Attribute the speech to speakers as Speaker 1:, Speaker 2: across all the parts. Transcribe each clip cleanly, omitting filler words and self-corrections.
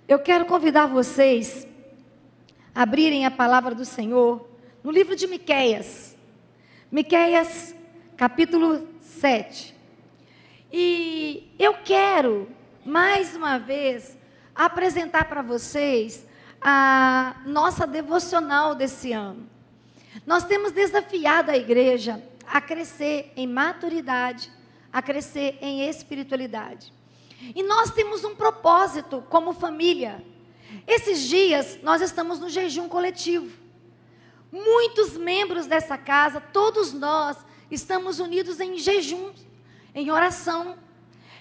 Speaker 1: Eu quero convidar vocês a abrirem a palavra do Senhor no livro de Miqueias. Miqueias, capítulo 7. E eu quero, mais uma vez, apresentar para vocês a nossa devocional desse ano. Nós temos desafiado a igreja a crescer em maturidade, a crescer em espiritualidade. E nós temos um propósito como família. Esses dias nós estamos no jejum coletivo. Muitos membros dessa casa, todos nós, estamos unidos em jejum, em oração,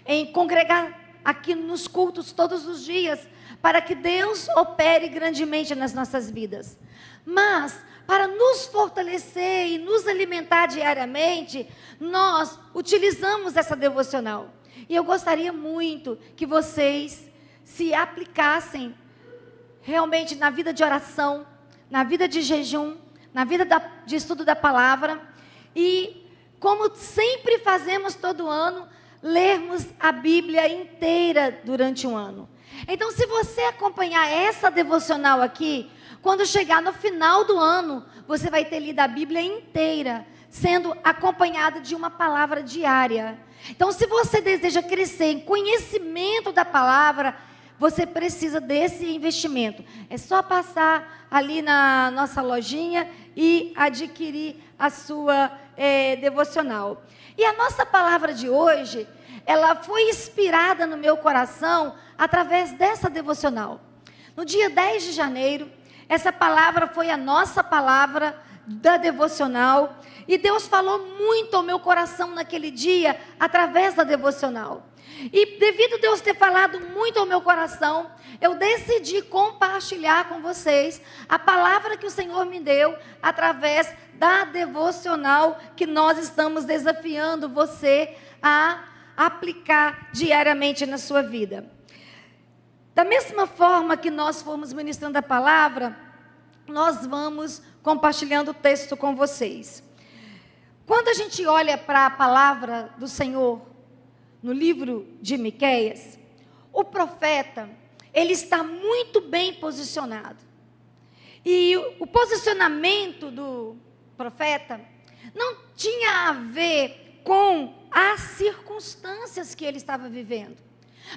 Speaker 1: em congregar aqui nos cultos todos os dias, para que Deus opere grandemente nas nossas vidas. Mas, para nos fortalecer e nos alimentar diariamente, nós utilizamos essa devocional. E eu gostaria muito que vocês se aplicassem realmente na vida de oração, na vida de jejum, na vida de estudo da palavra. E, como sempre fazemos todo ano, lermos a Bíblia inteira durante um ano. Então, se você acompanhar essa devocional aqui, quando chegar no final do ano, você vai ter lido a Bíblia inteira, sendo acompanhada de uma palavra diária. Então, se você deseja crescer em conhecimento da palavra, você precisa desse investimento. É só passar ali na nossa lojinha e adquirir a sua devocional. E a nossa palavra de hoje, ela foi inspirada no meu coração através dessa devocional. No dia 10 de janeiro, essa palavra foi a nossa palavra da devocional. E Deus falou muito ao meu coração naquele dia, através da devocional. E devido a Deus ter falado muito ao meu coração, eu decidi compartilhar com vocês a palavra que o Senhor me deu, através da devocional que nós estamos desafiando você a aplicar diariamente na sua vida. Da mesma forma que nós fomos ministrando a palavra, nós vamos compartilhando o texto com vocês. Quando a gente olha para a palavra do Senhor no livro de Miqueias, o profeta, ele está muito bem posicionado. E o posicionamento do profeta não tinha a ver com as circunstâncias que ele estava vivendo,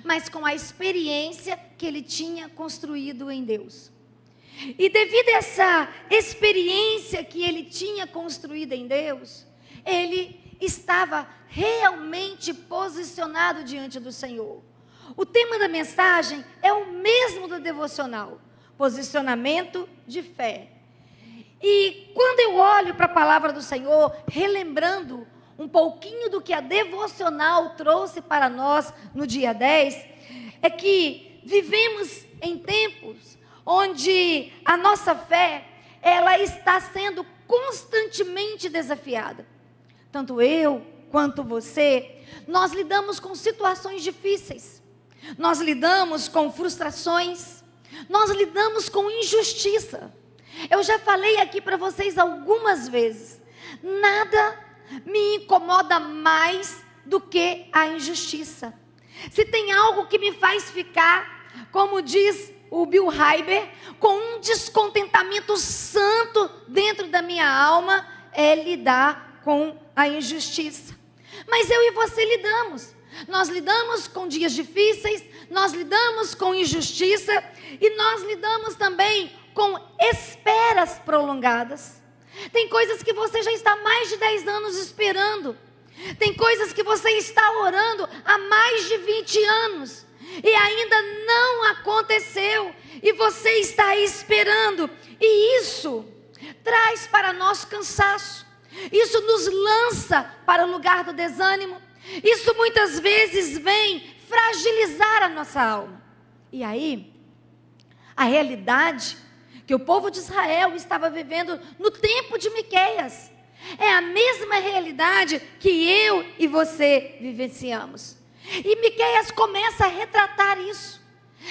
Speaker 1: mas com a experiência que ele tinha construído em Deus. E devido a essa experiência que ele tinha construído em Deus, ele estava realmente posicionado diante do Senhor. O tema da mensagem é o mesmo do devocional: posicionamento de fé. E quando eu olho para a palavra do Senhor, relembrando um pouquinho do que a devocional trouxe para nós no dia 10, é que vivemos em tempos onde a nossa fé, ela está sendo constantemente desafiada. Tanto eu quanto você, nós lidamos com situações difíceis, nós lidamos com frustrações, nós lidamos com injustiça. Eu já falei aqui para vocês algumas vezes, nada me incomoda mais do que a injustiça. Se tem algo que me faz ficar, como diz o Bill Hybels, com um descontentamento santo dentro da minha alma, é lidar com a injustiça. Mas eu e você lidamos. Nós lidamos com dias difíceis, nós lidamos com injustiça e nós lidamos também com esperas prolongadas. Tem coisas que você já está há mais de 10 anos esperando. Tem coisas que você está orando há mais de 20 anos e ainda não aconteceu, e você está aí esperando, e isso traz para nós cansaço, isso nos lança para o lugar do desânimo, isso muitas vezes vem fragilizar a nossa alma. E aí, a realidade que o povo de Israel estava vivendo no tempo de Miqueias é a mesma realidade que eu e você vivenciamos. E Miqueias começa a retratar isso.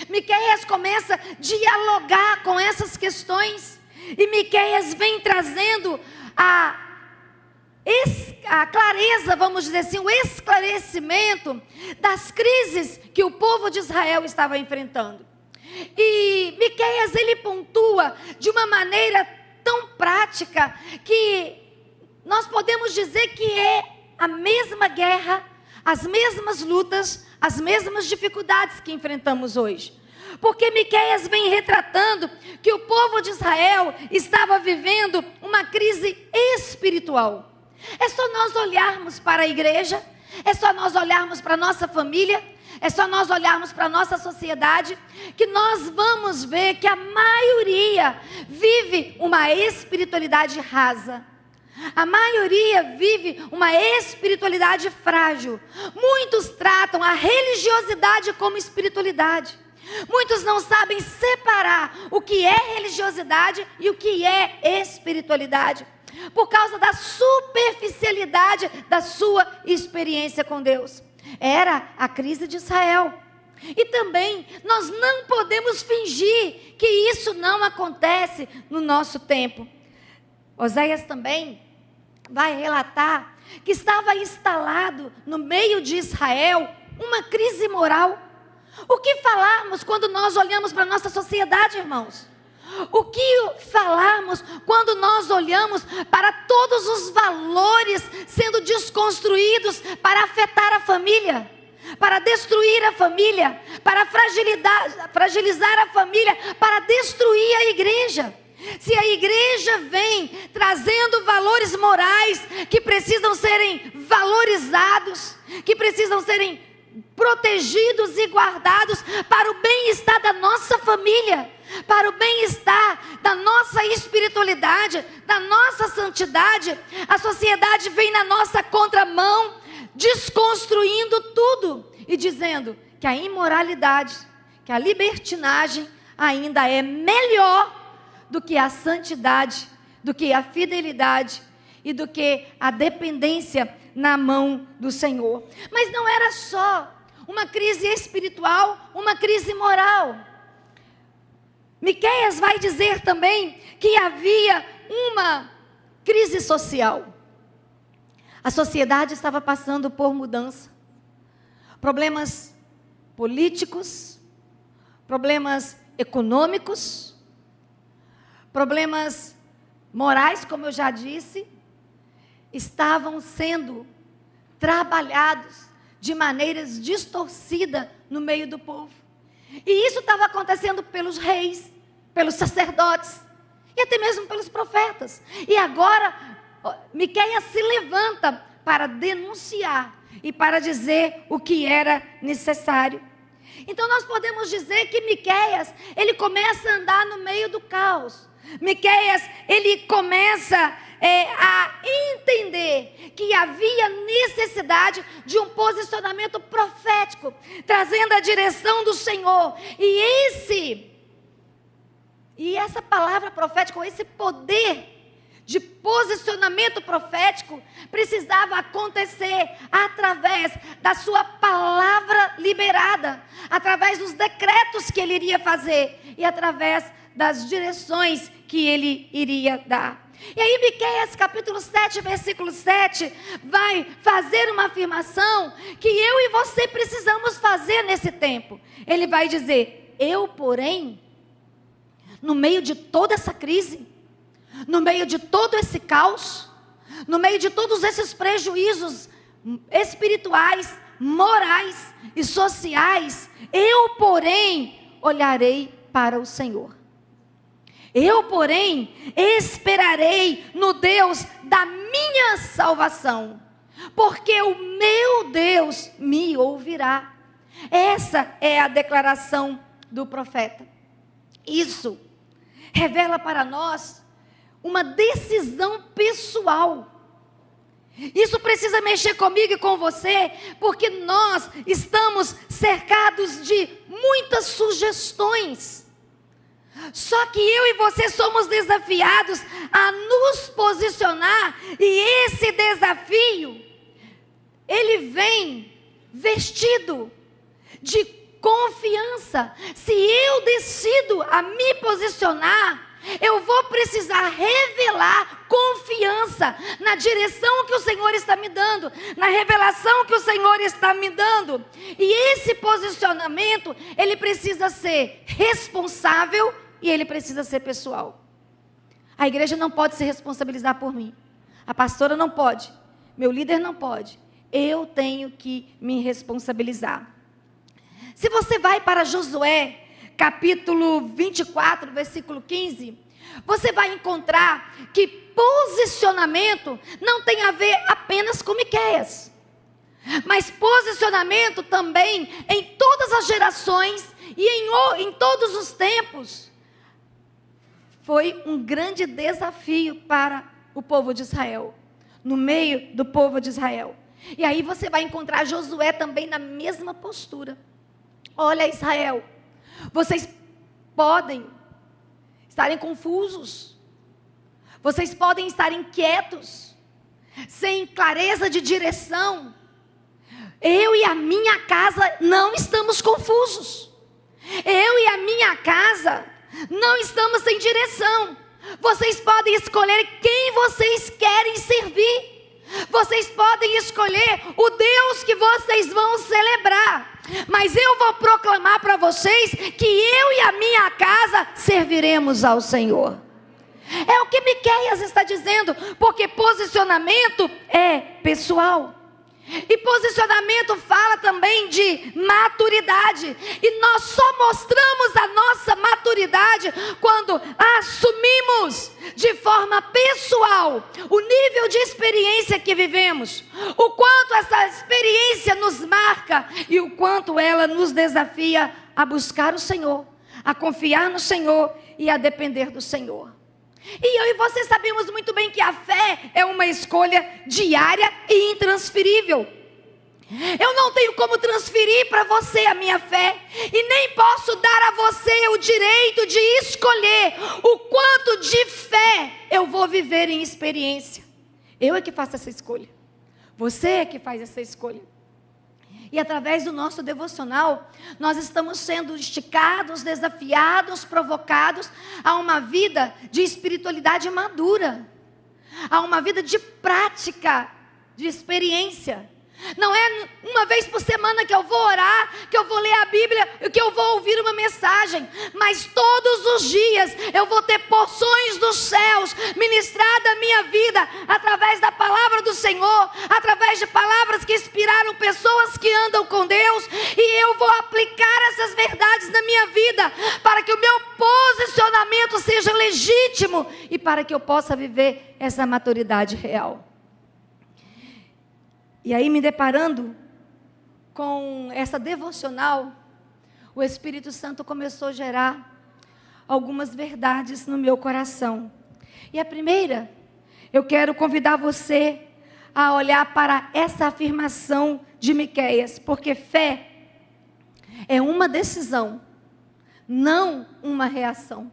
Speaker 1: Miqueias começa a dialogar com essas questões. E Miqueias vem trazendo a clareza, vamos dizer assim, o esclarecimento das crises que o povo de Israel estava enfrentando. E Miqueias, ele pontua de uma maneira tão prática que nós podemos dizer que é a mesma guerra, as mesmas lutas, as mesmas dificuldades que enfrentamos hoje. Porque Miqueias vem retratando que o povo de Israel estava vivendo uma crise espiritual. É só nós olharmos para a igreja, é só nós olharmos para a nossa família, é só nós olharmos para a nossa sociedade, que nós vamos ver que a maioria vive uma espiritualidade rasa. A maioria vive uma espiritualidade frágil. Muitos tratam a religiosidade como espiritualidade. Muitos não sabem separar o que é religiosidade e o que é espiritualidade, por causa da superficialidade da sua experiência com Deus. Era a crise de Israel. E também nós não podemos fingir que isso não acontece no nosso tempo. Oséias também vai relatar que estava instalado no meio de Israel uma crise moral. O que falarmos quando nós olhamos para a nossa sociedade, irmãos? O que falarmos quando nós olhamos para todos os valores sendo desconstruídos para afetar a família, para destruir a família, para fragilizar a família, para destruir a igreja? Se a igreja vem trazendo valores morais que precisam serem valorizados, que precisam serem protegidos e guardados para o bem-estar da nossa família, para o bem-estar da nossa espiritualidade, da nossa santidade, a sociedade vem na nossa contramão, desconstruindo tudo e dizendo que a imoralidade, que a libertinagem ainda é melhor do que a santidade, do que a fidelidade e do que a dependência na mão do Senhor. Mas não era só uma crise espiritual, uma crise moral. Miqueias vai dizer também que havia uma crise social. A sociedade estava passando por mudança. Problemas políticos, problemas econômicos, problemas morais, como eu já disse, estavam sendo trabalhados de maneiras distorcidas no meio do povo. E isso estava acontecendo pelos reis, pelos sacerdotes e até mesmo pelos profetas. E agora Miqueias se levanta para denunciar e para dizer o que era necessário. Então nós podemos dizer que Miqueias, ele começa a andar no meio do caos. Miqueias, ele começa a entender que havia necessidade de um posicionamento profético, trazendo a direção do Senhor. E essa palavra profética, ou esse poder de posicionamento profético, precisava acontecer através da sua palavra liberada, através dos decretos que ele iria fazer e através das direções que ele iria dar. E aí Miqueias capítulo 7, versículo 7, vai fazer uma afirmação que eu e você precisamos fazer nesse tempo. Ele vai dizer: eu, porém, no meio de toda essa crise, no meio de todo esse caos, no meio de todos esses prejuízos espirituais, morais e sociais, eu, porém, olharei para o Senhor. Eu, porém, esperarei no Deus da minha salvação, porque o meu Deus me ouvirá. Essa é a declaração do profeta. Isso revela para nós uma decisão pessoal. Isso precisa mexer comigo e com você, porque nós estamos cercados de muitas sugestões. Só que eu e você somos desafiados a nos posicionar, e esse desafio, ele vem vestido de confiança. Se eu decido a me posicionar, eu vou precisar revelar confiança na direção que o Senhor está me dando, na revelação que o Senhor está me dando. E esse posicionamento, ele precisa ser responsável e ele precisa ser pessoal. A igreja não pode se responsabilizar por mim. A pastora não pode. Meu líder não pode. Eu tenho que me responsabilizar. Se você vai para Josué, capítulo 24, versículo 15, você vai encontrar que posicionamento não tem a ver apenas com Miqueias, mas posicionamento também em todas as gerações e em todos os tempos. Foi um grande desafio para o povo de Israel, no meio do povo de Israel. E aí você vai encontrar Josué também na mesma postura. Olha, Israel, vocês podem estarem confusos, vocês podem estar inquietos, sem clareza de direção. Eu e a minha casa não estamos confusos. Eu e a minha casa não estamos sem direção. Vocês podem escolher quem vocês querem servir. Vocês podem escolher o Deus que vocês vão celebrar. Mas eu vou proclamar para vocês que eu e a minha casa serviremos ao Senhor. É o que Miqueias está dizendo, porque posicionamento é pessoal. E posicionamento fala também de maturidade. E nós só mostramos a nossa maturidade quando assumimos de forma pessoal o nível de experiência que vivemos, o quanto essa experiência nos marca e o quanto ela nos desafia a buscar o Senhor, a confiar no Senhor e a depender do Senhor. E eu e você sabemos muito bem que a fé é uma escolha diária e intransferível. Eu não tenho como transferir para você a minha fé, e nem posso dar a você o direito de escolher o quanto de fé eu vou viver em experiência. Eu é que faço essa escolha, você é que faz essa escolha. E através do nosso devocional, nós estamos sendo esticados, desafiados, provocados a uma vida de espiritualidade madura, a uma vida de prática, de experiência. Não é uma vez por semana que eu vou orar, que eu vou ler a Bíblia, que eu vou ouvir uma mensagem, mas todos os dias eu vou ter porções dos céus ministrada à minha vida, através da palavra do Senhor, através de palavras que inspiraram pessoas que andam com Deus, e eu vou aplicar essas verdades na minha vida, para que o meu posicionamento seja legítimo, e para que eu possa viver essa maturidade real. E aí, me deparando com essa devocional, o Espírito Santo começou a gerar algumas verdades no meu coração. E a primeira, eu quero convidar você a olhar para essa afirmação de Miqueias, porque fé é uma decisão, não uma reação.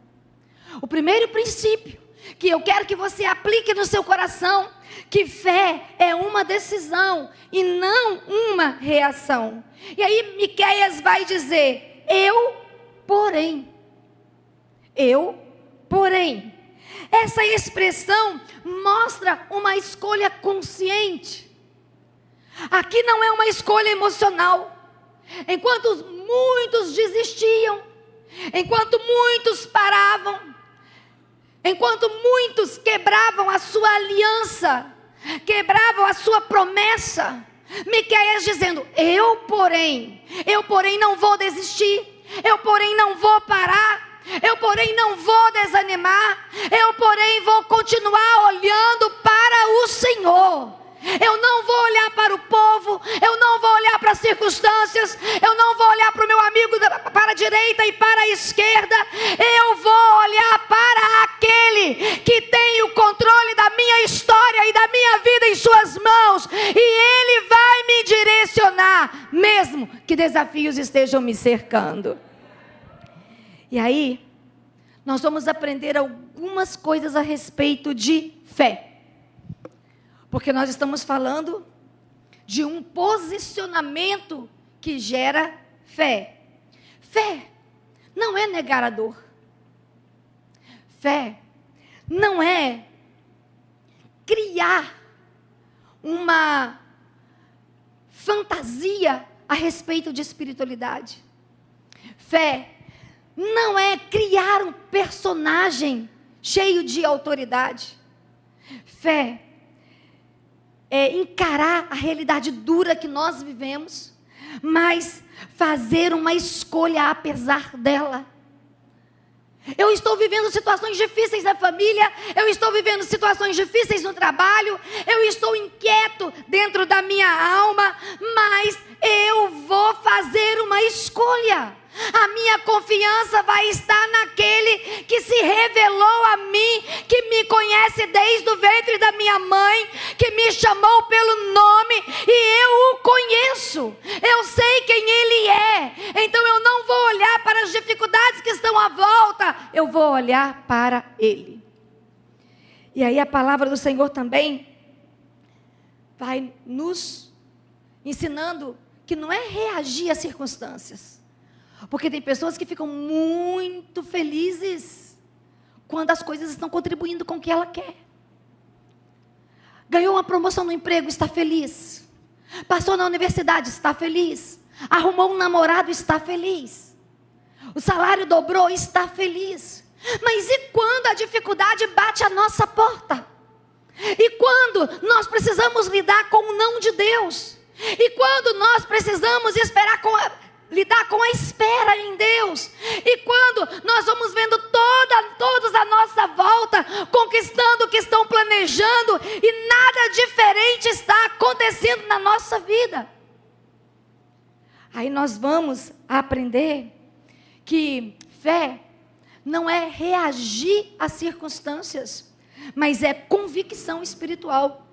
Speaker 1: O primeiro princípio que eu quero que você aplique no seu coração, que fé é uma decisão e não uma reação. E aí Miqueias vai dizer, eu, porém. Essa expressão mostra uma escolha consciente. Aqui não é uma escolha emocional. Enquanto muitos desistiam, enquanto muitos paravam, enquanto muitos quebravam a sua aliança, quebravam a sua promessa, Miqueias dizendo, eu porém não vou desistir, eu porém não vou parar, eu porém não vou desanimar, eu porém vou continuar olhando para o Senhor. Eu não vou olhar para o povo, eu não vou olhar para as circunstâncias, eu não vou olhar para o meu amigo para a direita e para a esquerda, eu vou olhar para aquele que tem o controle da minha história e da minha vida em suas mãos, e ele vai me direcionar, mesmo que desafios estejam me cercando. E aí, nós vamos aprender algumas coisas a respeito de fé. Porque nós estamos falando de um posicionamento que gera fé. Fé não é negar a dor. Fé não é criar uma fantasia a respeito de espiritualidade. Fé não é criar um personagem cheio de autoridade. Fé é encarar a realidade dura que nós vivemos, mas fazer uma escolha apesar dela. Eu estou vivendo situações difíceis na família, eu estou vivendo situações difíceis no trabalho, eu estou inquieto dentro da minha alma, mas eu vou fazer uma escolha. A minha confiança vai estar naquele que se revelou a mim, que me conhece desde o ventre da minha mãe, que me chamou pelo nome e eu o conheço. Eu sei quem ele é. Então eu não vou olhar para as dificuldades que estão à volta, eu vou olhar para ele. E aí a palavra do Senhor também vai nos ensinando que não é reagir às circunstâncias. Porque tem pessoas que ficam muito felizes quando as coisas estão contribuindo com o que ela quer. Ganhou uma promoção no emprego, está feliz. Passou na universidade, está feliz. Arrumou um namorado, está feliz. O salário dobrou, está feliz. Mas e quando a dificuldade bate à nossa porta? E quando nós precisamos lidar com o não de Deus? E quando nós precisamos lidar com a espera em Deus? E quando nós vamos vendo todos à nossa volta conquistando o que estão planejando e nada diferente está acontecendo na nossa vida, aí nós vamos aprender que fé não é reagir às circunstâncias, mas é convicção espiritual.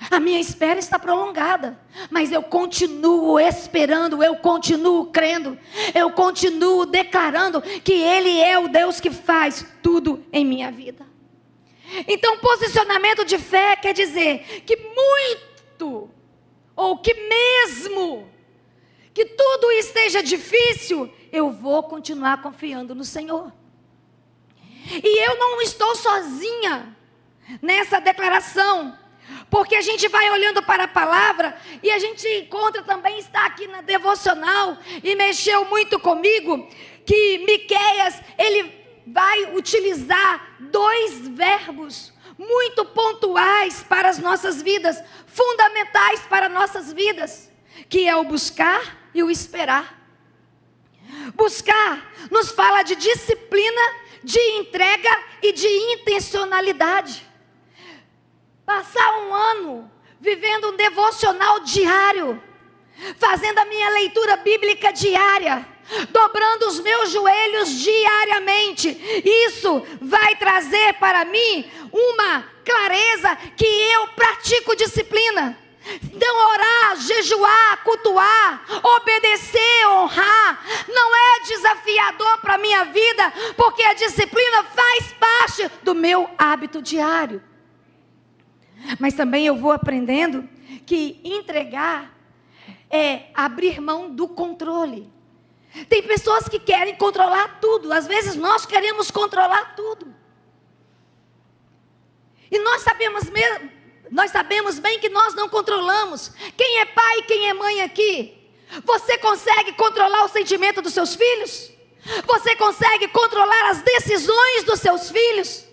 Speaker 1: A minha espera está prolongada, mas eu continuo esperando, eu continuo crendo, eu continuo declarando que Ele é o Deus que faz tudo em minha vida. Então, posicionamento de fé quer dizer que muito, ou que mesmo que tudo esteja difícil, eu vou continuar confiando no Senhor. E eu não estou sozinha nessa declaração, porque a gente vai olhando para a palavra e a gente encontra também, está aqui na devocional e mexeu muito comigo, que Miqueias, ele vai utilizar 2 verbos muito pontuais para as nossas vidas, fundamentais para nossas vidas, que é o buscar e o esperar. Buscar nos fala de disciplina, de entrega e de intencionalidade. Passar um ano vivendo um devocional diário, fazendo a minha leitura bíblica diária, dobrando os meus joelhos diariamente, isso vai trazer para mim uma clareza que eu pratico disciplina. Então orar, jejuar, cultuar, obedecer, honrar, não é desafiador para a minha vida, porque a disciplina faz parte do meu hábito diário. Mas também eu vou aprendendo que entregar é abrir mão do controle. Tem pessoas que querem controlar tudo. Às vezes nós queremos controlar tudo. E nós sabemos bem que nós não controlamos. Quem é pai e quem é mãe aqui? Você consegue controlar o sentimento dos seus filhos? Você consegue controlar as decisões dos seus filhos?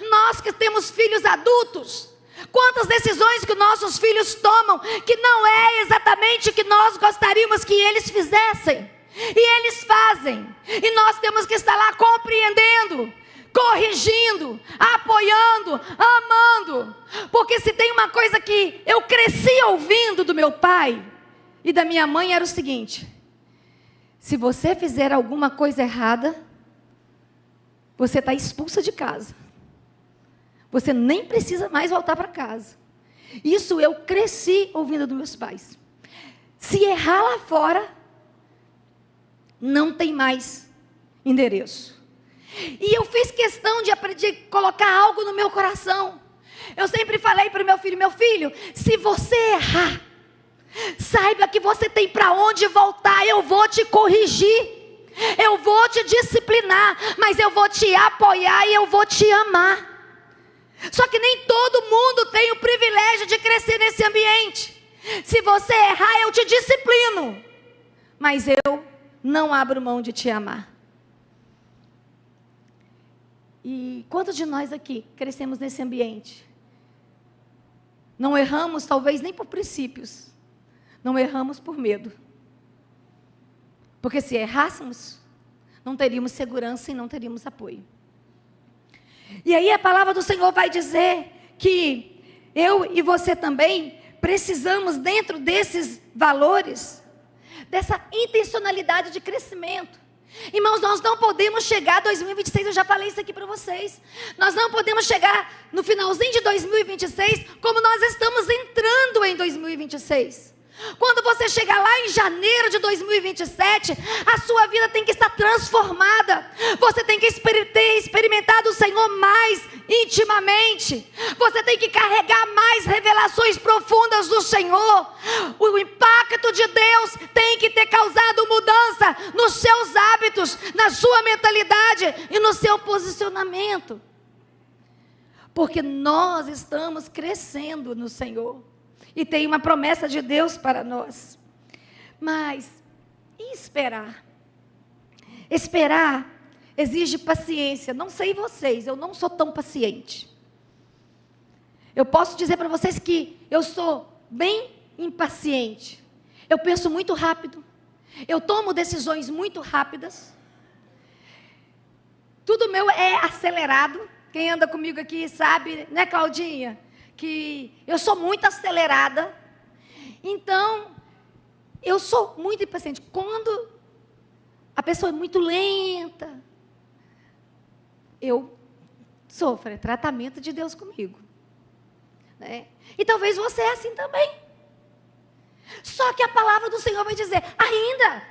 Speaker 1: Nós que temos filhos adultos, quantas decisões que nossos filhos tomam, que não é exatamente o que nós gostaríamos que eles fizessem, e eles fazem, e nós temos que estar lá compreendendo, corrigindo, apoiando, amando, porque se tem uma coisa que eu cresci ouvindo do meu pai e da minha mãe, era o seguinte: se você fizer alguma coisa errada, você está expulsa de casa. Você nem precisa mais voltar para casa. Isso eu cresci ouvindo dos meus pais. Se errar lá fora, não tem mais endereço. E eu fiz questão de aprender, colocar algo no meu coração. Eu sempre falei para o meu filho, se você errar, saiba que você tem para onde voltar, eu vou te corrigir. Eu vou te disciplinar, mas eu vou te apoiar e eu vou te amar. Só que nem todo mundo tem o privilégio de crescer nesse ambiente. Se você errar, eu te disciplino, mas eu não abro mão de te amar. E quantos de nós aqui crescemos nesse ambiente? Não erramos talvez nem por princípios, não erramos por medo. Porque se errássemos, não teríamos segurança e não teríamos apoio. E aí a palavra do Senhor vai dizer que eu e você também precisamos, dentro desses valores, dessa intencionalidade de crescimento. Irmãos, nós não podemos chegar a 2026, eu já falei isso aqui para vocês. Nós não podemos chegar no finalzinho de 2026 como nós estamos entrando em 2026. Quando você chegar lá em janeiro de 2027, a sua vida tem que estar transformada. Você tem que ter experimentado o Senhor mais intimamente. Você tem que carregar mais revelações profundas do Senhor. O impacto de Deus tem que ter causado mudança nos seus hábitos, na sua mentalidade e no seu posicionamento. Porque nós estamos crescendo no Senhor. E tem uma promessa de Deus para nós. Mas, e esperar? Esperar exige paciência. Não sei vocês, eu não sou tão paciente. Eu posso dizer para vocês que eu sou bem impaciente. Eu penso muito rápido. Eu tomo decisões muito rápidas. Tudo meu é acelerado. Quem anda comigo aqui sabe, né, Claudinha? Que eu sou muito acelerada, então eu sou muito impaciente. Quando a pessoa é muito lenta, eu sofro, é tratamento de Deus comigo, né? E talvez você é assim também. Só que a palavra do Senhor vai dizer, ainda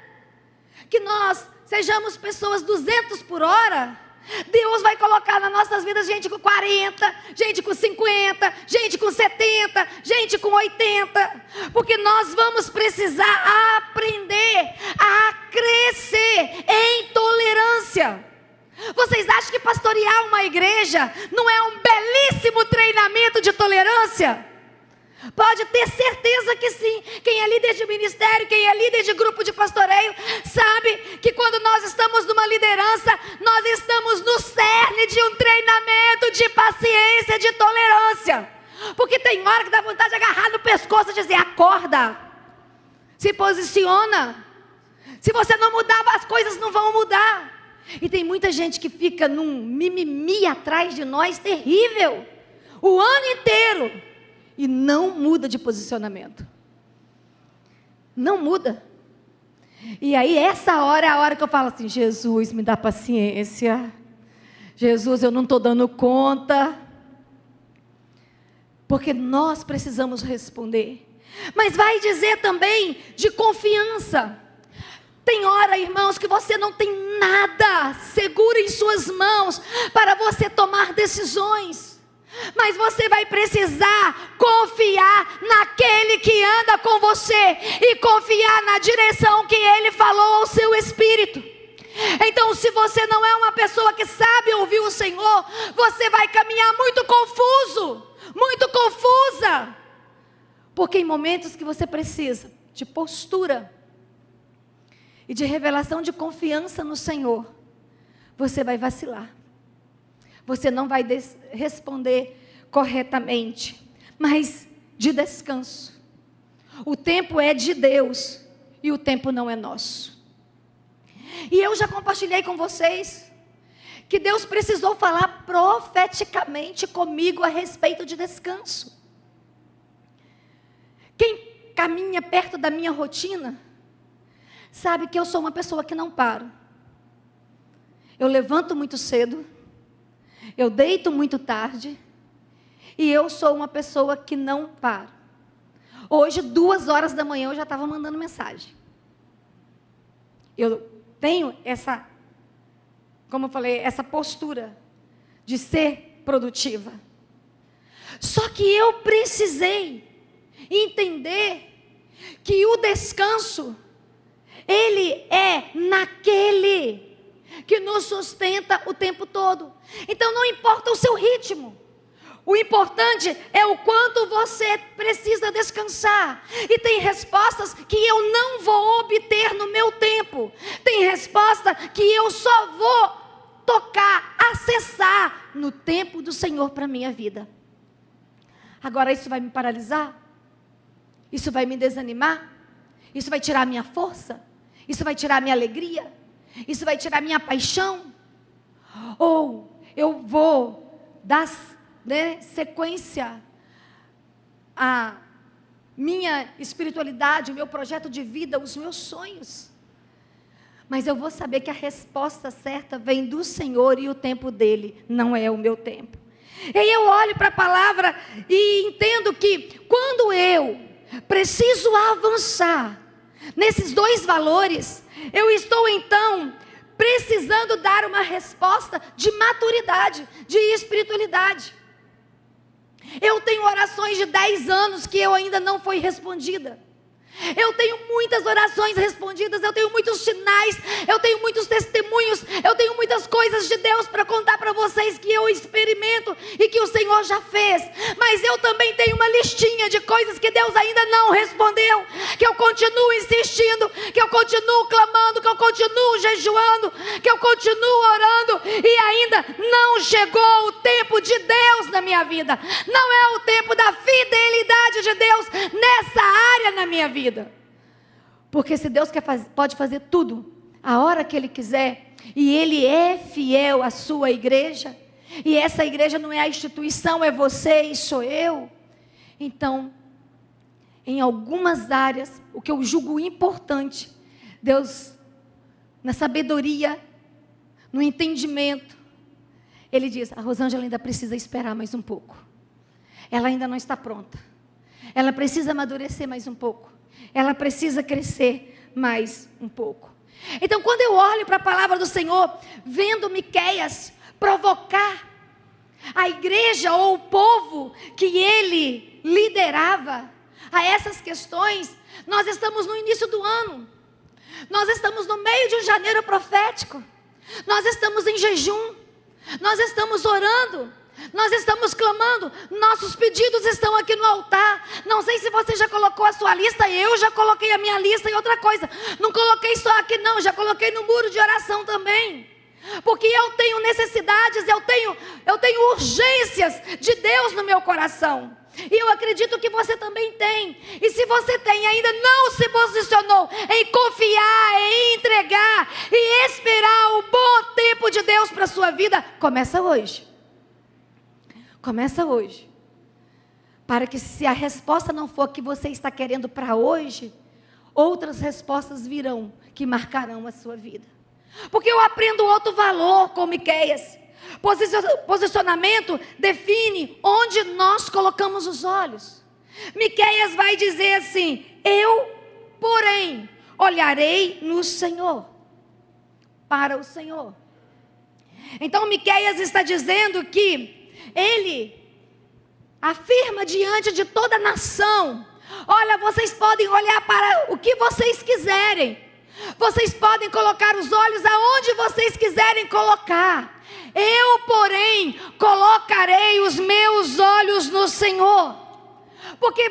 Speaker 1: que nós sejamos pessoas 200 por hora, Deus vai colocar nas nossas vidas gente com 40, gente com 50, gente com 70, gente com 80, porque nós vamos precisar aprender a crescer em tolerância. Vocês acham que pastorear uma igreja não é um belíssimo treinamento de tolerância? Pode ter certeza que sim. Quem é líder de ministério, quem é líder de grupo de pastoreio, sabe que quando nós estamos numa liderança, nós estamos no cerne de um treinamento de paciência, de tolerância. Porque tem hora que dá vontade de agarrar no pescoço e dizer, acorda, se posiciona. Se você não mudar, as coisas não vão mudar. E tem muita gente que fica num mimimi atrás de nós, terrível, o ano inteiro. E não muda de posicionamento. Não muda. E aí essa hora é a hora que eu falo assim, Jesus, me dá paciência. Jesus, eu não estou dando conta. Porque nós precisamos responder. Mas vai dizer também de confiança. Tem hora, irmãos, que você não tem nada seguro em suas mãos para você tomar decisões. Mas você vai precisar confiar naquele que anda com você e confiar na direção que ele falou ao seu espírito. Então, se você não é uma pessoa que sabe ouvir o Senhor, você vai caminhar muito confuso, muito confusa. Porque em momentos que você precisa de postura e de revelação de confiança no Senhor, você vai vacilar. Você não vai responder corretamente, mas de descanso. O tempo é de Deus e o tempo não é nosso. E eu já compartilhei com vocês que Deus precisou falar profeticamente comigo a respeito de descanso. Quem caminha perto da minha rotina sabe que eu sou uma pessoa que não paro. Eu levanto muito cedo. Eu deito muito tarde e eu sou uma pessoa que não paro. Hoje, 2 horas da manhã, eu já estava mandando mensagem. Eu tenho essa, como eu falei, essa postura de ser produtiva. Só que eu precisei entender que o descanso, Ele é naquele que nos sustenta o tempo todo. Então não importa o seu ritmo. O importante é o quanto você precisa descansar. E tem respostas que eu não vou obter no meu tempo. Tem resposta que eu só vou tocar, acessar no tempo do Senhor para a minha vida. Agora isso vai me paralisar? Isso vai me desanimar? Isso vai tirar a minha força? Isso vai tirar a minha alegria? Isso vai tirar a minha paixão? Ou eu vou dar sequência à minha espiritualidade, o meu projeto de vida, os meus sonhos? Mas eu vou saber que a resposta certa vem do Senhor e o tempo dele, não é o meu tempo. E aí eu olho para a palavra e entendo que quando eu preciso avançar nesses dois valores, eu estou então precisando dar uma resposta de maturidade, de espiritualidade. Eu tenho orações de 10 anos que eu ainda não foi respondida. Eu tenho muitas orações respondidas, eu tenho muitos sinais, eu tenho muitos testemunhos, eu tenho muitas coisas de Deus para contar para vocês que eu experimento e que o Senhor já fez. Mas eu também tenho uma listinha de coisas que Deus ainda não respondeu, que eu continuo insistindo, que eu continuo clamando, que eu continuo jejuando, que eu continuo orando e ainda não chegou o tempo de Deus na minha vida. Não é o tempo da fidelidade de Deus nessa área na minha vida. Porque se Deus pode fazer tudo a hora que Ele quiser, e Ele é fiel à sua igreja, e essa igreja não é a instituição, é você e sou eu. Então, em algumas áreas, o que eu julgo importante, Deus, na sabedoria, no entendimento, Ele diz: a Rosângela ainda precisa esperar mais um pouco. Ela ainda não está pronta. Ela precisa amadurecer mais um pouco. Ela precisa crescer mais um pouco. Então, quando eu olho para a palavra do Senhor, vendo Miqueias provocar a igreja ou o povo que ele liderava a essas questões, nós estamos no início do ano. Nós estamos no meio de um janeiro profético. Nós estamos em jejum. Nós estamos orando. Nós estamos clamando, nossos pedidos estão aqui no altar. Não sei se você já colocou a sua lista, eu já coloquei a minha lista. E outra coisa, não coloquei só aqui não, já coloquei no muro de oração também. Porque eu tenho necessidades, eu tenho urgências de Deus no meu coração. E eu acredito que você também tem. E se você tem e ainda não se posicionou em confiar, em entregar e esperar o bom tempo de Deus para a sua vida, começa hoje. Começa hoje, para que se a resposta não for a que você está querendo para hoje, outras respostas virão que marcarão a sua vida. Porque eu aprendo outro valor com Miqueias. Posicionamento define onde nós colocamos os olhos. Miqueias vai dizer assim: eu, porém, olharei no Senhor, para o Senhor. Então Miqueias está dizendo que ele afirma diante de toda a nação: olha, vocês podem olhar para o que vocês quiserem, vocês podem colocar os olhos aonde vocês quiserem colocar. Eu, porém, colocarei os meus olhos no Senhor. Porque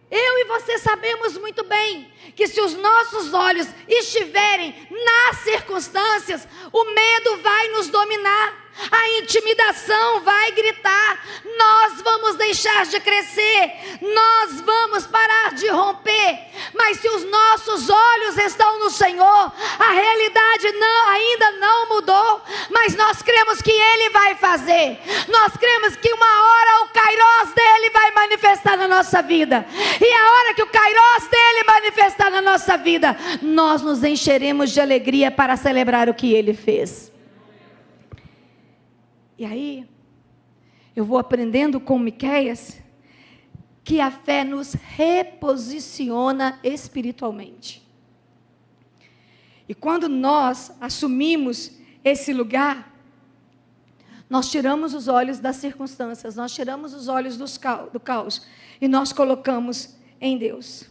Speaker 1: eu e você sabemos muito bem que se os nossos olhos estiverem nas circunstâncias, o medo vai nos dominar. A intimidação vai gritar, nós vamos deixar de crescer, nós vamos parar de romper. Mas se os nossos olhos estão no Senhor, a realidade ainda não mudou, mas nós cremos que Ele vai fazer. Nós cremos que uma hora o Kairos dele vai manifestar na nossa vida, e a hora que o Kairos dele manifestar na nossa vida, nós nos encheremos de alegria para celebrar o que Ele fez. E aí, eu vou aprendendo com Miqueias que a fé nos reposiciona espiritualmente. E quando nós assumimos esse lugar, nós tiramos os olhos das circunstâncias, nós tiramos os olhos do caos e nós colocamos em Deus.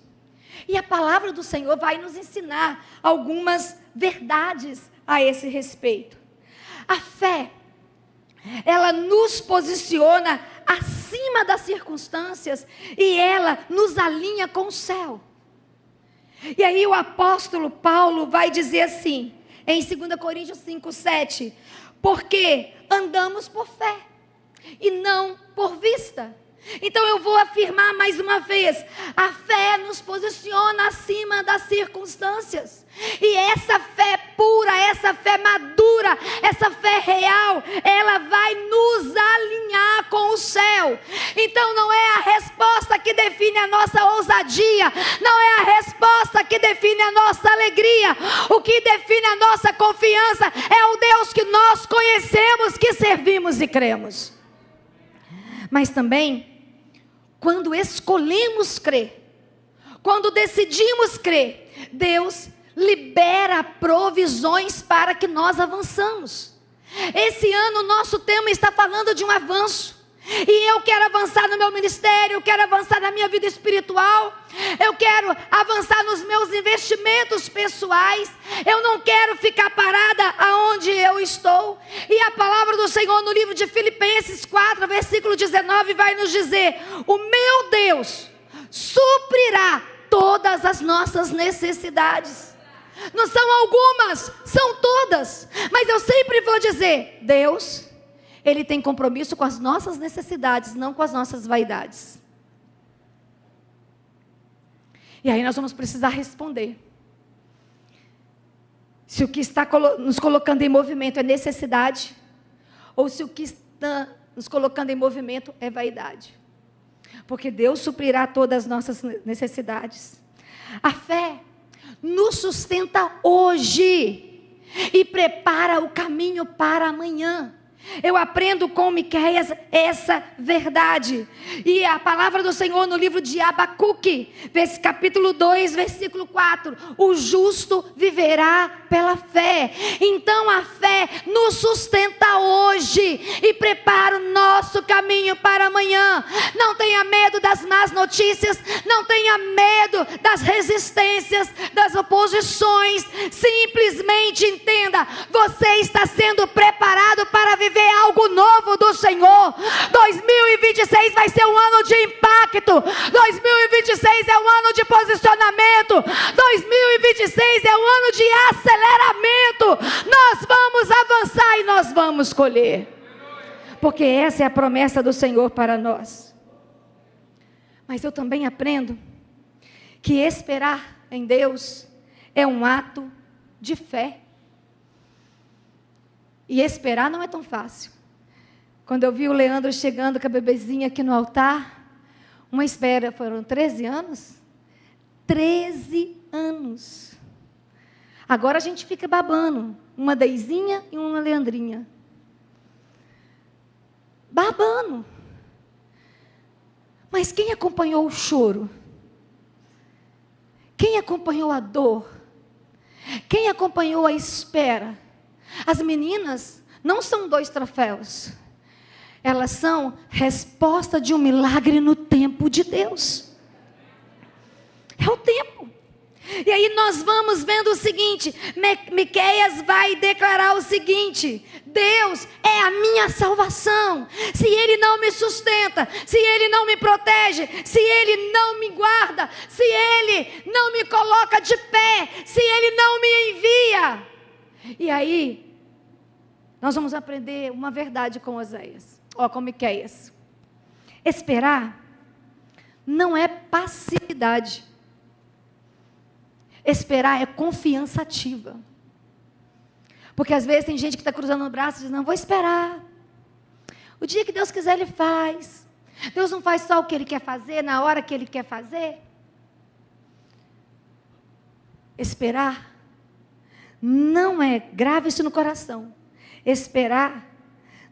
Speaker 1: E a palavra do Senhor vai nos ensinar algumas verdades a esse respeito. A fé, ela nos posiciona acima das circunstâncias e ela nos alinha com o céu. E aí o apóstolo Paulo vai dizer assim, em 2 Coríntios 5:7, porque andamos por fé e não por vista. Então eu vou afirmar mais uma vez, a fé nos posiciona acima das circunstâncias. E essa fé pura, essa fé madura, essa fé real, ela vai nos alinhar com o céu. Então não é a resposta que define a nossa ousadia, não é a resposta que define a nossa alegria. O que define a nossa confiança é o Deus que nós conhecemos, que servimos e cremos. Mas também, quando escolhemos crer, quando decidimos crer, Deus libera provisões para que nós avançamos. Esse ano o nosso tema está falando de um avanço. E eu quero avançar no meu ministério, eu quero avançar na minha vida espiritual, eu quero avançar nos meus investimentos pessoais, eu não quero ficar parada aonde eu estou. E a palavra do Senhor no livro de Filipenses 4, versículo 19 vai nos dizer: o meu Deus suprirá todas as nossas necessidades. Não são algumas, são todas. Mas eu sempre vou dizer, Deus, Ele tem compromisso com as nossas necessidades, não com as nossas vaidades. E aí nós vamos precisar responder. Se o que está nos colocando em movimento é necessidade, ou se o que está nos colocando em movimento é vaidade. Porque Deus suprirá todas as nossas necessidades. A fé nos sustenta hoje e prepara o caminho para amanhã. Eu aprendo com Miqueias essa verdade. E a palavra do Senhor no livro de Abacuque, capítulo 2, versículo 4. O justo viverá pela fé. Então a fé nos sustenta hoje e prepara o nosso caminho para amanhã. Não tenha medo das más notícias, não tenha medo das resistências, das oposições. Simplesmente entenda, você está sendo preparado para viver algo novo do Senhor. 2026 vai ser um ano de impacto. 2026 é um ano de posicionamento. 2026 é um ano de aceleramento. Nós vamos avançar e nós vamos colher. Porque essa é a promessa do Senhor para nós. Mas eu também aprendo que esperar em Deus é um ato de fé. E esperar não é tão fácil. Quando eu vi o Leandro chegando com a bebezinha aqui no altar, uma espera, foram 13 anos? 13 anos. Agora a gente fica babando, uma Deizinha e uma Leandrinha. Babando. Mas quem acompanhou o choro? Quem acompanhou a dor? Quem acompanhou a espera? As meninas não são 2 troféus. Elas são resposta de um milagre no tempo de Deus. É o tempo. E aí nós vamos vendo o seguinte, Miqueias vai declarar o seguinte: Deus é a minha salvação. Se Ele não me sustenta, se Ele não me protege, se Ele não me guarda, se Ele não me coloca de pé, se Ele não me envia. E aí, nós vamos aprender uma verdade com Oséias, com Miqueias. Esperar não é passividade. Esperar é confiança ativa. Porque às vezes tem gente que está cruzando o braço e diz, não, vou esperar. O dia que Deus quiser, Ele faz. Deus não faz só o que Ele quer fazer, na hora que Ele quer fazer. Esperar não é, grave isso no coração. Esperar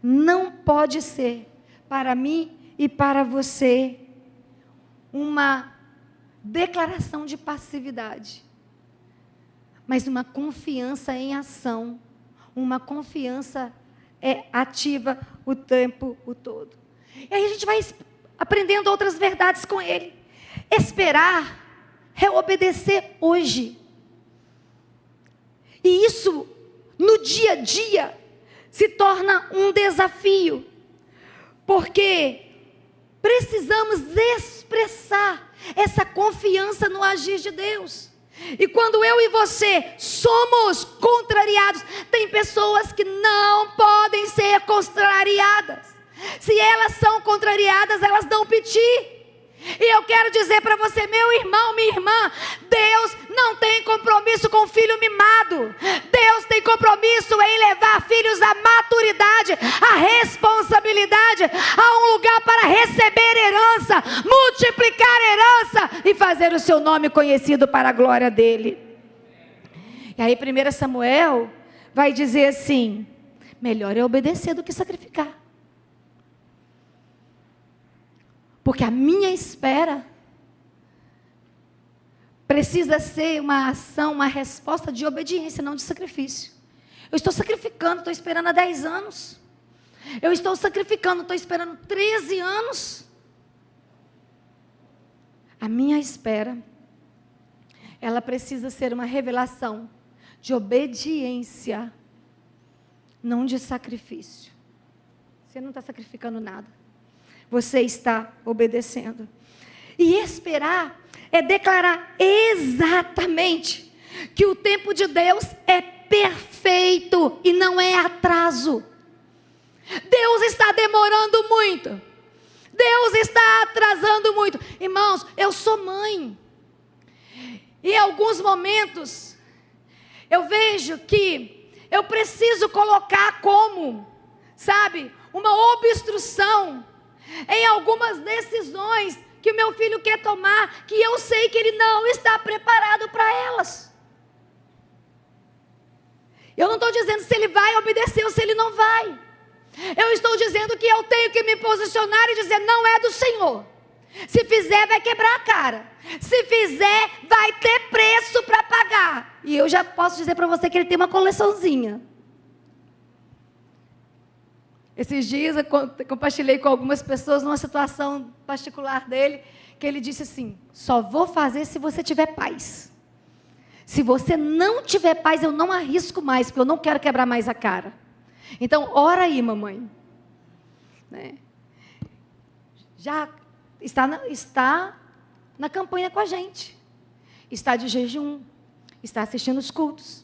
Speaker 1: não pode ser, para mim e para você, uma declaração de passividade, mas uma confiança em ação, uma confiança ativa o tempo todo. E aí a gente vai aprendendo outras verdades com ele. Esperar é obedecer hoje. E isso, no dia a dia, se torna um desafio. Porque precisamos expressar essa confiança no agir de Deus. E quando eu e você somos contrariados, tem pessoas que não podem ser contrariadas. Se elas são contrariadas, elas dão piti. E eu quero dizer para você, meu irmão, minha irmã, Deus não tem compromisso com filho mimado. Deus tem compromisso em levar filhos à maturidade, à responsabilidade, a um lugar para receber herança, multiplicar herança e fazer o seu nome conhecido para a glória dele. E aí 1 Samuel vai dizer assim: melhor é obedecer do que sacrificar. Porque a minha espera precisa ser uma ação, uma resposta de obediência, não de sacrifício. Eu estou sacrificando, estou esperando há 10 anos. Eu estou sacrificando, estou esperando 13 anos. A minha espera, ela precisa ser uma revelação de obediência, não de sacrifício. Você não está sacrificando nada. Você está obedecendo. E esperar é declarar exatamente que o tempo de Deus é perfeito e não é atraso. Deus está demorando muito. Deus está atrasando muito. Irmãos, eu sou mãe. E em alguns momentos, eu vejo que eu preciso colocar como, sabe, uma obstrução em algumas decisões que o meu filho quer tomar, que eu sei que ele não está preparado para elas. Eu não estou dizendo se ele vai obedecer ou se ele não vai. Eu estou dizendo que eu tenho que me posicionar e dizer: não é do Senhor. Se fizer, vai quebrar a cara. Se fizer, vai ter preço para pagar. E eu já posso dizer para você que ele tem uma coleçãozinha. Esses dias eu compartilhei com algumas pessoas numa situação particular dele, que ele disse assim: só vou fazer se você tiver paz. Se você não tiver paz, eu não arrisco mais, porque eu não quero quebrar mais a cara. Então, ora aí, mamãe. Né? Já está na campanha com a gente. Está de jejum, está assistindo os cultos,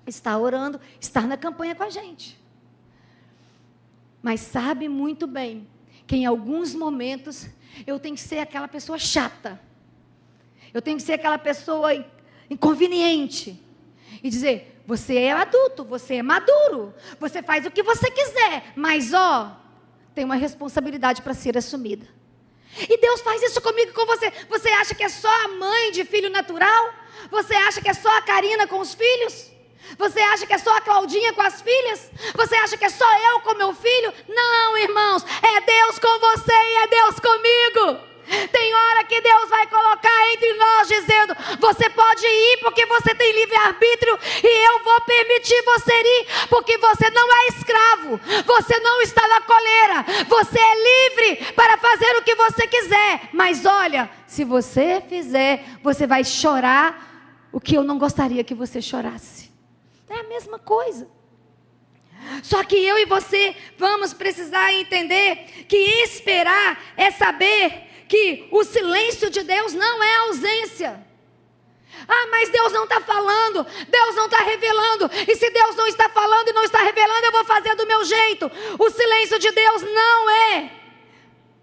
Speaker 1: está orando, está na campanha com a gente. Mas sabe muito bem que em alguns momentos eu tenho que ser aquela pessoa chata. Eu tenho que ser aquela pessoa inconveniente. E dizer: você é adulto, você é maduro, você faz o que você quiser, mas tem uma responsabilidade para ser assumida. E Deus faz isso comigo e com você. Você acha que é só a mãe de filho natural? Você acha que é só a Karina com os filhos? Você acha que é só a Claudinha com as filhas? Você acha que é só eu com meu filho? Não, irmãos, é Deus com você e é Deus comigo. Tem hora que Deus vai colocar entre nós dizendo: você pode ir porque você tem livre-arbítrio, e eu vou permitir você ir porque você não é escravo, você não está na coleira, você é livre para fazer o que você quiser. Mas olha, se você fizer, você vai chorar o que eu não gostaria que você chorasse. É a mesma coisa. Só que eu e você vamos precisar entender que esperar é saber que o silêncio de Deus não é ausência. Ah, mas Deus não está falando, Deus não está revelando. E se Deus não está falando e não está revelando, eu vou fazer do meu jeito. O silêncio de Deus não é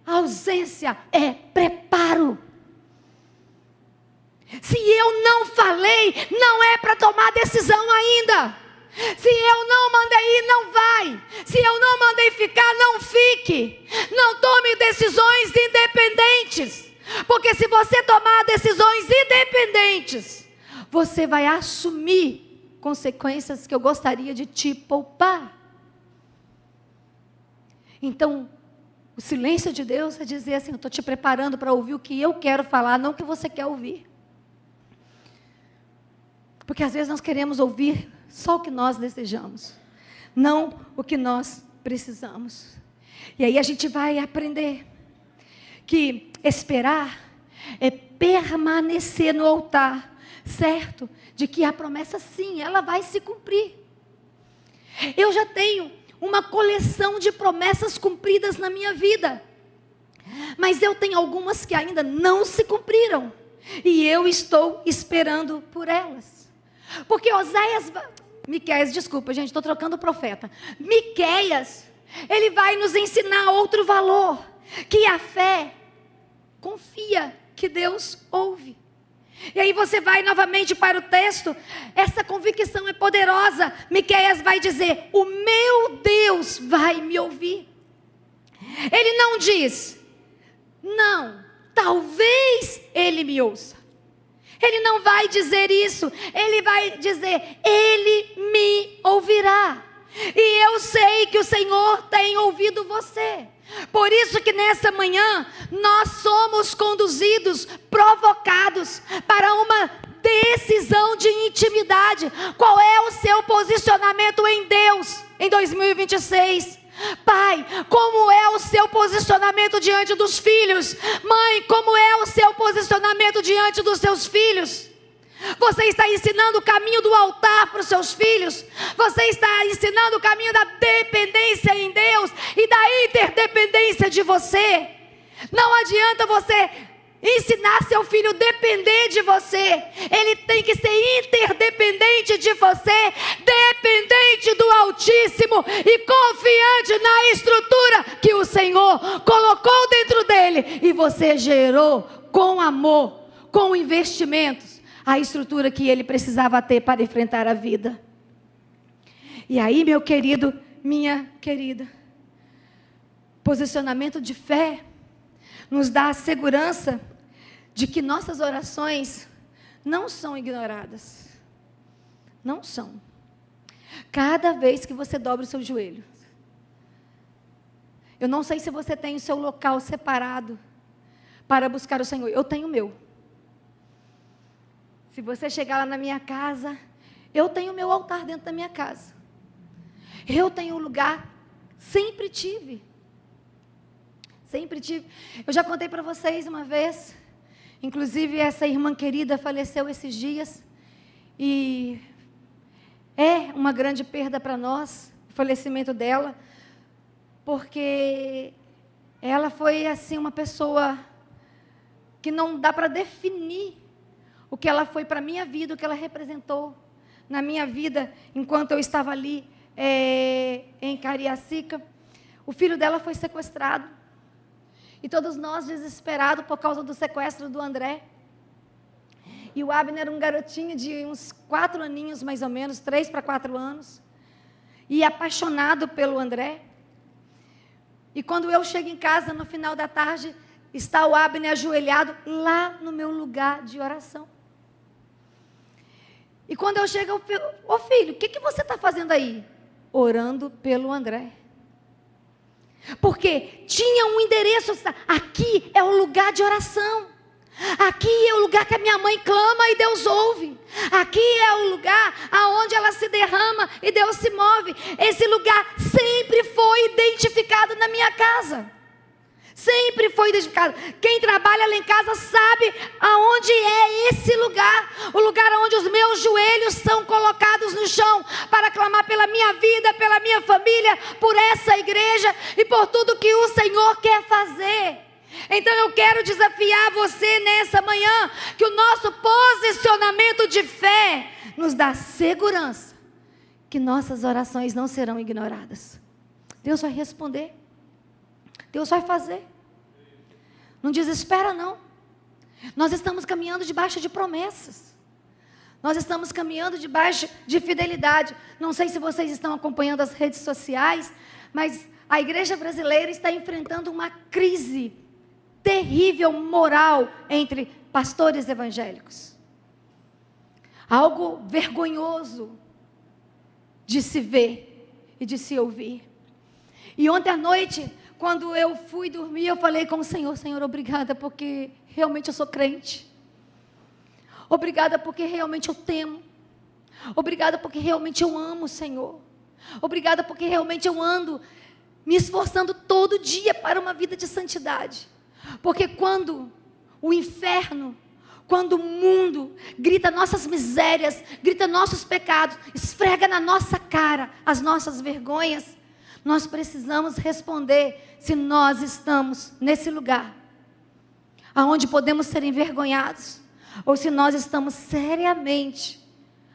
Speaker 1: ausência, é preparo. Se eu não falei, não é para tomar decisão ainda. Se eu não mandei ir, não vai. Se eu não mandei ficar, não fique. Não tome decisões independentes. Porque se você tomar decisões independentes, você vai assumir consequências que eu gostaria de te poupar. Então, o silêncio de Deus é dizer assim: eu estou te preparando para ouvir o que eu quero falar, não o que você quer ouvir. Porque às vezes nós queremos ouvir só o que nós desejamos, não o que nós precisamos. E aí a gente vai aprender que esperar é permanecer no altar, certo? De que a promessa sim, ela vai se cumprir. Eu já tenho uma coleção de promessas cumpridas na minha vida, mas eu tenho algumas que ainda não se cumpriram, e eu estou esperando por elas. Porque Miqueias, desculpa gente, estou trocando o profeta. Miqueias, ele vai nos ensinar outro valor, que a fé confia que Deus ouve. E aí você vai novamente para o texto, essa convicção é poderosa. Miqueias vai dizer: o meu Deus vai me ouvir. Ele não diz, não, talvez ele me ouça. Ele não vai dizer isso, ele vai dizer, ele me ouvirá. E eu sei que o Senhor tem ouvido você. Por isso que nessa manhã, nós somos conduzidos, provocados para uma decisão de intimidade. Qual é o seu posicionamento em Deus em 2026? Pai, como é o seu posicionamento diante dos filhos? Mãe, como é o seu posicionamento diante dos seus filhos? Você está ensinando o caminho do altar para os seus filhos? Você está ensinando o caminho da dependência em Deus e da interdependência de você? Não adianta você ensinar seu filho a depender de você. Ele tem que ser interdependente de você, dependente do Altíssimo e confiante na estrutura que o Senhor colocou dentro dele. E você gerou com amor, com investimentos, a estrutura que ele precisava ter para enfrentar a vida. E aí, meu querido, minha querida, posicionamento de fé nos dá a segurança de que nossas orações não são ignoradas. Não são. Cada vez que você dobra o seu joelho. Eu não sei se você tem o seu local separado para buscar o Senhor. Eu tenho o meu. Se você chegar lá na minha casa, eu tenho o meu altar dentro da minha casa. Eu tenho um lugar, sempre tive. Sempre tive. Eu já contei para vocês uma vez, inclusive essa irmã querida faleceu esses dias, e é uma grande perda para nós, o falecimento dela, porque ela foi assim uma pessoa que não dá para definir o que ela foi para a minha vida, o que ela representou na minha vida, enquanto eu estava ali em Cariacica. O filho dela foi sequestrado, e todos nós desesperados por causa do sequestro do André. E o Abner era um garotinho de uns 4 aninhos, mais ou menos, 3 para 4 anos, e apaixonado pelo André. E quando eu chego em casa, no final da tarde, está o Abner ajoelhado lá no meu lugar de oração. E quando eu chego, ô filho, o que você está fazendo aí? Orando pelo André. Porque tinha um endereço, aqui é o lugar de oração. Aqui é o lugar que a minha mãe clama e Deus ouve. Aqui é o lugar aonde ela se derrama e Deus se move. Esse lugar sempre foi identificado na minha casa. Sempre foi identificado. Quem trabalha lá em casa sabe aonde é esse lugar. O lugar onde os meus joelhos são colocados no chão para clamar pela minha vida, pela minha família, por essa igreja e por tudo que o Senhor quer fazer. Então eu quero desafiar você nessa manhã, que o nosso posicionamento de fé nos dá segurança que nossas orações não serão ignoradas. Deus vai responder. Deus vai fazer. Não desespera não. Nós estamos caminhando debaixo de promessas. Nós estamos caminhando debaixo de fidelidade. Não sei se vocês estão acompanhando as redes sociais, mas a igreja brasileira está enfrentando uma crise terrível moral entre pastores evangélicos. Algo vergonhoso de se ver e de se ouvir. E ontem à noite, quando eu fui dormir, eu falei com o Senhor: Senhor, obrigada porque realmente eu sou crente. Obrigada porque realmente eu temo. Obrigada porque realmente eu amo o Senhor. Obrigada porque realmente eu ando me esforçando todo dia para uma vida de santidade. Porque quando o inferno, quando o mundo grita nossas misérias, grita nossos pecados, esfrega na nossa cara as nossas vergonhas, nós precisamos responder se nós estamos nesse lugar, aonde podemos ser envergonhados, ou se nós estamos seriamente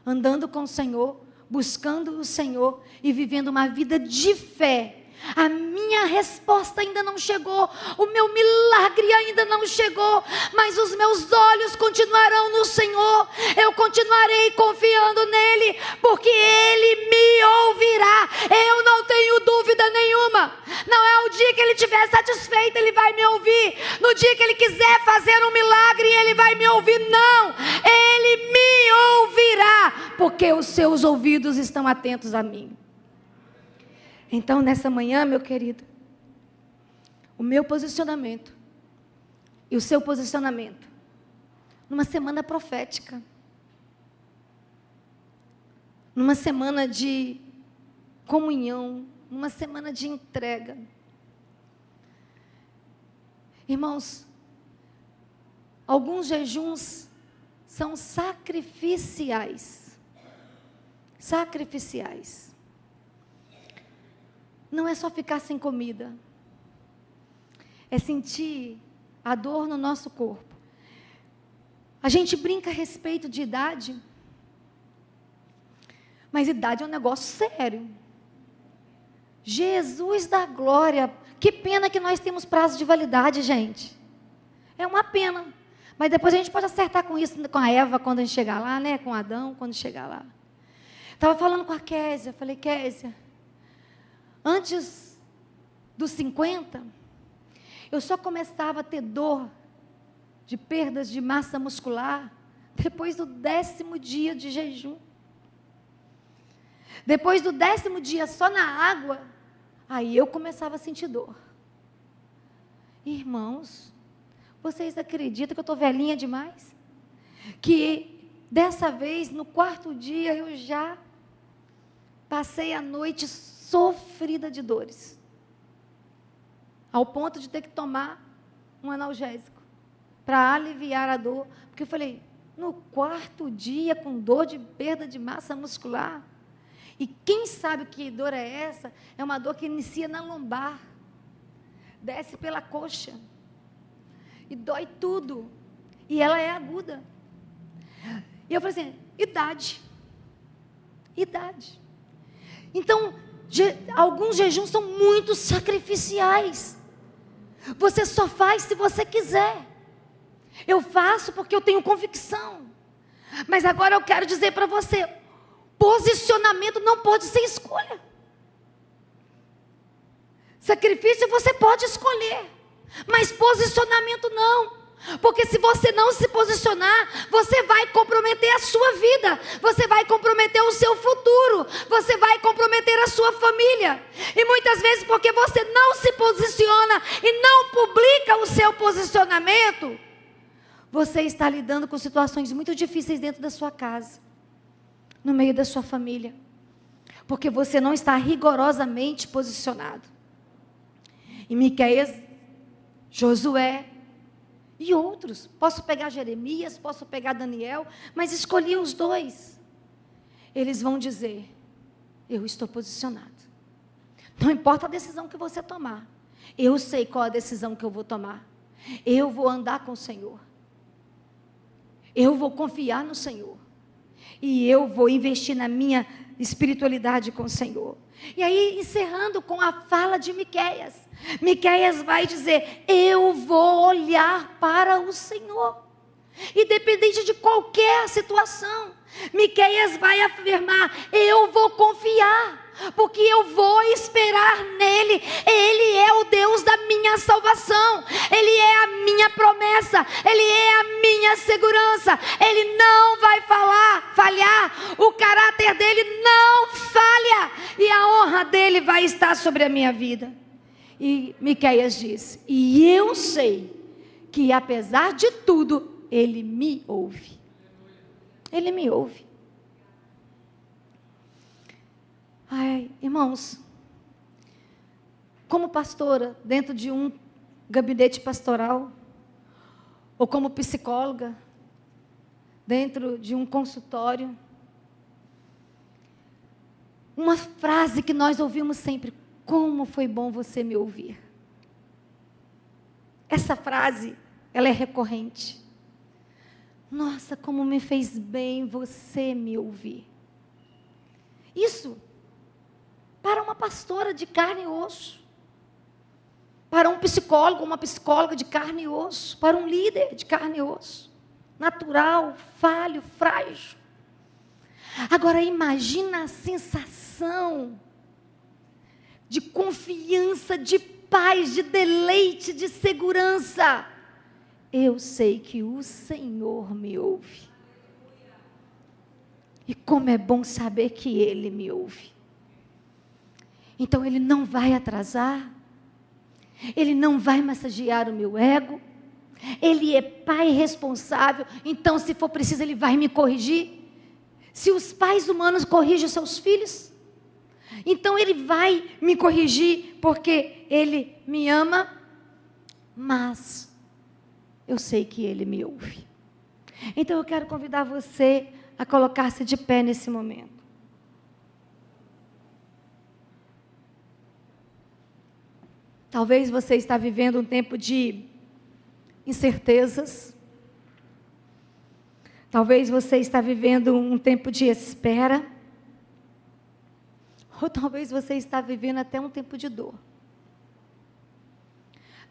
Speaker 1: andando com o Senhor, buscando o Senhor e vivendo uma vida de fé. A minha resposta ainda não chegou, o meu milagre ainda não chegou, mas os meus olhos continuarão no Senhor, eu continuarei confiando nele, porque ele me ouvirá, eu não tenho dúvida nenhuma. Não é o dia que ele estiver satisfeito, ele vai me ouvir, no dia que ele quiser fazer um milagre, ele vai me ouvir, não, ele me ouvirá, porque os seus ouvidos estão atentos a mim. Então, nessa manhã, meu querido, o meu posicionamento e o seu posicionamento, numa semana profética, numa semana de comunhão, numa semana de entrega. Irmãos, alguns jejuns são sacrificiais. Sacrificiais. Não é só ficar sem comida, é sentir a dor no nosso corpo. A gente brinca a respeito de idade, mas idade é um negócio sério. Jesus da glória, que pena que nós temos prazo de validade, gente. É uma pena, mas depois a gente pode acertar com isso, com a Eva, quando a gente chegar lá, né? Com Adão, quando chegar lá. Estava falando com a Késia, falei, Késia, antes dos 50, eu só começava a ter dor de perdas de massa muscular depois do 10º dia de jejum. Depois do 10º dia só na água, aí eu começava a sentir dor. Irmãos, vocês acreditam que eu estou velhinha demais? Que dessa vez, no 4º dia, eu já passei a noite sofrida de dores, ao ponto de ter que tomar um analgésico para aliviar a dor, porque eu falei, no 4º dia com dor de perda de massa muscular, e quem sabe que dor é essa? É uma dor que inicia na lombar, desce pela coxa, e dói tudo, e ela é aguda, e eu falei assim, idade, então, alguns jejuns são muito sacrificiais. Você só faz se você quiser. Eu faço porque eu tenho convicção. Mas agora eu quero dizer para você, posicionamento não pode ser escolha. Sacrifício você pode escolher, mas posicionamento não. Porque se você não se posicionar, você vai comprometer a sua vida, você vai comprometer o seu futuro, você vai comprometer a sua família. E muitas vezes porque você não se posiciona e não publica o seu posicionamento, você está lidando com situações muito difíceis dentro da sua casa, no meio da sua família, porque você não está rigorosamente posicionado. E Miqueias, Josué e outros, posso pegar Jeremias, posso pegar Daniel, mas escolhi os dois. Eles vão dizer, eu estou posicionado. Não importa a decisão que você tomar, eu sei qual a decisão que eu vou tomar. Eu vou andar com o Senhor. Eu vou confiar no Senhor. E eu vou investir na minha espiritualidade com o Senhor. E aí, encerrando com a fala de Miqueias. Miqueias vai dizer, eu vou olhar para o Senhor. Independente de qualquer situação. Miqueias vai afirmar, eu vou confiar. Porque eu vou esperar nele. Ele é o Deus da minha salvação. Ele é a minha promessa. Ele é a minha segurança. Ele não vai falhar. O caráter dele não falha. E a honra dele vai estar sobre a minha vida. E Miqueias diz, e eu sei que apesar de tudo, ele me ouve. Ele me ouve. Ai, irmãos, como pastora, dentro de um gabinete pastoral, ou como psicóloga, dentro de um consultório, uma frase que nós ouvimos sempre: como foi bom você me ouvir. Essa frase, ela é recorrente. Nossa, como me fez bem você me ouvir. Isso, para uma pastora de carne e osso, para um psicólogo, uma psicóloga de carne e osso, para um líder de carne e osso, natural, falho, frágil. Agora imagina a sensação de confiança, de paz, de deleite, de segurança. Eu sei que o Senhor me ouve. E como é bom saber que Ele me ouve. Então Ele não vai atrasar. Ele não vai massagear o meu ego. Ele é pai responsável. Então, se for preciso, Ele vai me corrigir. Se os pais humanos corrigem os seus filhos, então Ele vai me corrigir, porque Ele me ama, mas eu sei que Ele me ouve. Então eu quero convidar você a colocar-se de pé nesse momento. Talvez você está vivendo um tempo de incertezas. Talvez você está vivendo um tempo de espera. Ou talvez você está vivendo até um tempo de dor.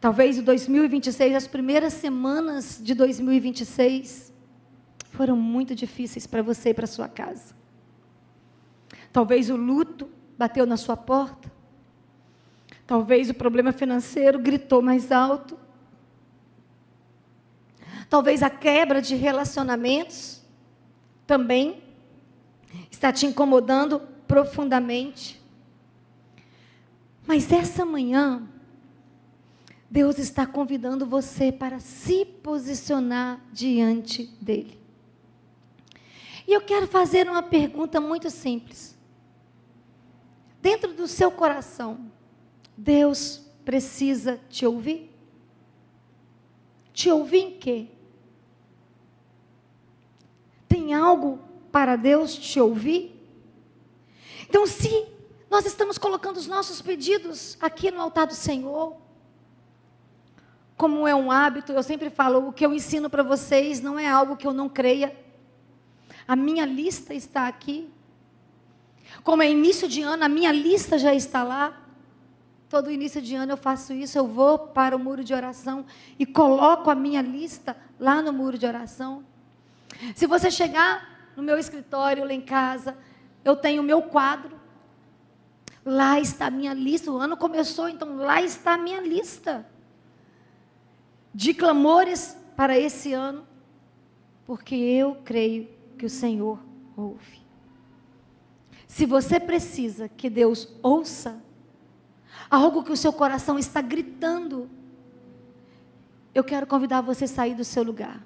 Speaker 1: Talvez o 2026, as primeiras semanas de 2026, foram muito difíceis para você e para sua casa. Talvez o luto bateu na sua porta. Talvez o problema financeiro gritou mais alto. Talvez a quebra de relacionamentos também está te incomodando profundamente. Mas essa manhã, Deus está convidando você para se posicionar diante dEle. E eu quero fazer uma pergunta muito simples. Dentro do seu coração, Deus precisa te ouvir? Te ouvir em quê? Tem algo para Deus te ouvir? Então, se nós estamos colocando os nossos pedidos aqui no altar do Senhor, como é um hábito, eu sempre falo, o que eu ensino para vocês não é algo que eu não creia. A minha lista está aqui. Como é início de ano, a minha lista já está lá. Todo início de ano eu faço isso, eu vou para o muro de oração e coloco a minha lista lá no muro de oração. Se você chegar no meu escritório, lá em casa, eu tenho o meu quadro. Lá está a minha lista, o ano começou, então lá está a minha lista de clamores para esse ano, porque eu creio que o Senhor ouve. Se você precisa que Deus ouça algo que o seu coração está gritando, eu quero convidar você a sair do seu lugar.